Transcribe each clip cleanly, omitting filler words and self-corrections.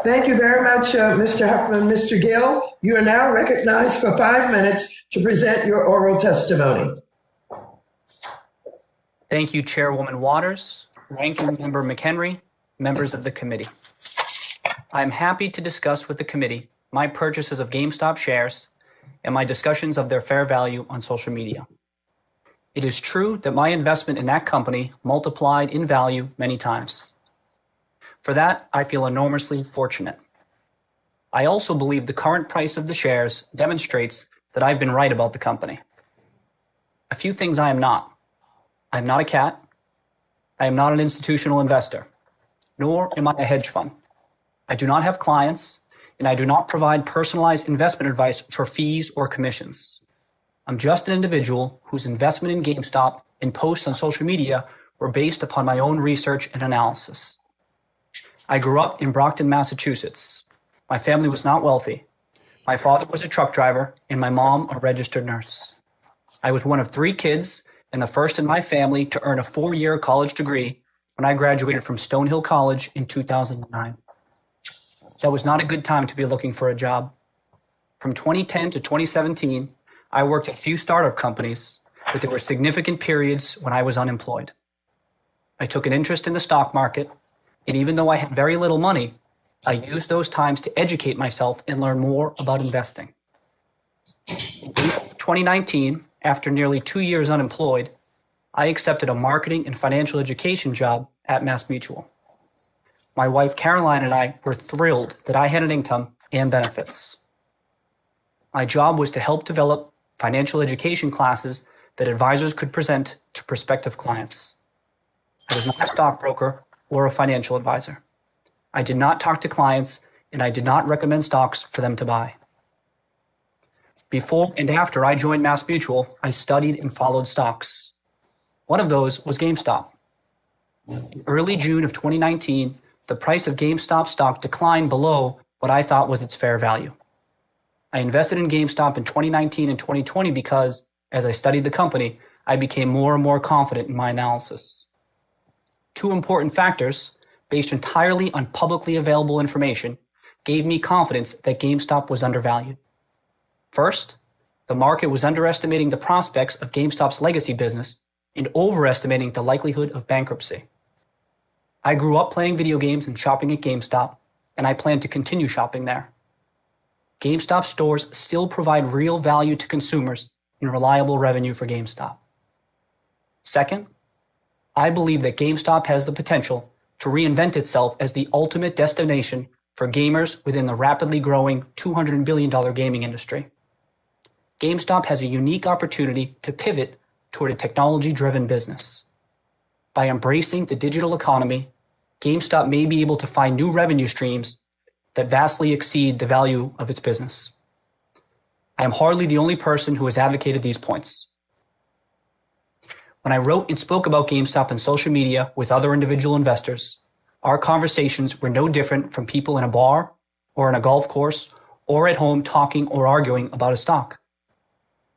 Thank you very much, Mr. Huffman. Mr. Gill, you are now recognized for 5 minutes to present your oral testimony. Thank you, Chairwoman Waters, Ranking Member McHenry, members of the committee. I'm happy to discuss with the committee my purchases of GameStop shares and my discussions of their fair value on social media. It is true that my investment in that company multiplied in value many times. For that, I feel enormously fortunate. I also believe the current price of the shares demonstrates that I've been right about the company. A few things I am not. I am not a cat. I am not an institutional investor, nor am I a hedge fund. I do not have clients, and I do not provide personalized investment advice for fees or commissions. I'm just an individual whose investment in GameStop and posts on social media were based upon my own research and analysis. I grew up in Brockton, Massachusetts. My family was not wealthy. My father was a truck driver and my mom a registered nurse. I was one of 3 kids and the first in my family to earn a 4-year college degree when I graduated from Stonehill College in 2009. That was not a good time to be looking for a job. From 2010 to 2017, I worked at a few startup companies, but there were significant periods when I was unemployed. I took an interest in the stock market, and even though I had very little money, I used those times to educate myself and learn more about investing. In 2019, after nearly 2 years unemployed, I accepted a marketing and financial education job at MassMutual. My wife Caroline and I were thrilled that I had an income and benefits. My job was to help develop financial education classes that advisors could present to prospective clients. I was not a stockbroker or a financial advisor. I did not talk to clients, and I did not recommend stocks for them to buy. Before and after I joined MassMutual, I studied and followed stocks. One of those was GameStop. In early June of 2019, the price of GameStop stock declined below what I thought was its fair value. I invested in GameStop in 2019 and 2020 because, as I studied the company, I became more and more confident in my analysis. 2 important factors, based entirely on publicly available information, gave me confidence that GameStop was undervalued. First, the market was underestimating the prospects of GameStop's legacy business and overestimating the likelihood of bankruptcy. I grew up playing video games and shopping at GameStop, and I plan to continue shopping there. GameStop stores still provide real value to consumers and reliable revenue for GameStop. Second, I believe that GameStop has the potential to reinvent itself as the ultimate destination for gamers within the rapidly growing $200 billion gaming industry. GameStop has a unique opportunity to pivot toward a technology-driven business. By embracing the digital economy, GameStop may be able to find new revenue streams that vastly exceed the value of its business. I am hardly the only person who has advocated these points. When I wrote and spoke about GameStop on social media with other individual investors, our conversations were no different from people in a bar or on a golf course or at home talking or arguing about a stock.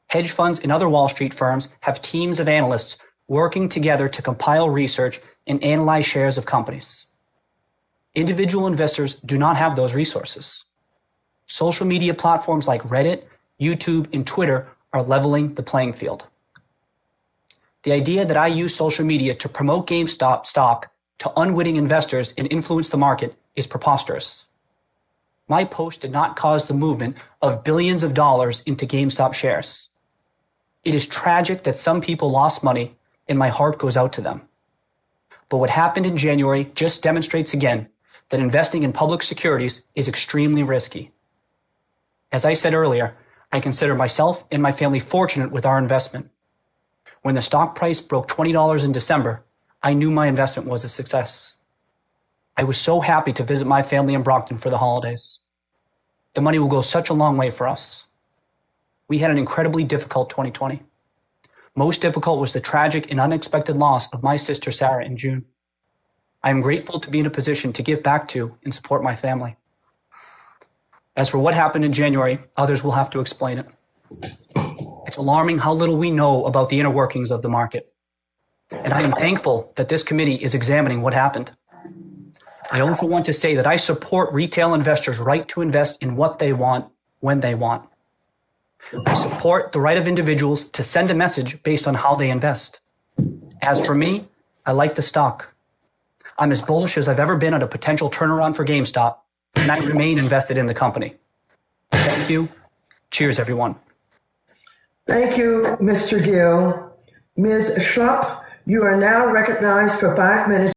Hedge funds and other Wall Street firms have teams of analysts working together to compile research and analyze shares of companies. Individual investors do not have those resources. Social media platforms like Reddit, YouTube, and Twitter are leveling the playing field. The idea that I use social media to promote GameStop stock to unwitting investors and influence the market is preposterous. My post did not cause the movement of billions of dollars into GameStop shares. It is tragic that some people lost money, and my heart goes out to them. But what happened in January just demonstrates again that investing in public securities is extremely risky. As I said earlier, I consider myself and my family fortunate with our investment. When the stock price broke $20 in December, I knew my investment was a success. I was so happy to visit my family in Brockton for the holidays. The money will go such a long way for us. We had an incredibly difficult 2020. Most difficult was the tragic and unexpected loss of my sister Sarah in June. I am grateful to be in a position to give back to and support my family. As for what happened in January, others will have to explain it. It's alarming how little we know about the inner workings of the market. And I am thankful that this committee is examining what happened. I also want to say that I support retail investors' right to invest in what they want, when they want. I support the right of individuals to send a message based on how they invest. As for me, I like the stock. I'm as bullish as I've ever been on a potential turnaround for GameStop, and I remain invested in the company. Thank you. Cheers, everyone. Thank you, Mr. Gill. Ms. Schlupp, you are now recognized for 5 minutes.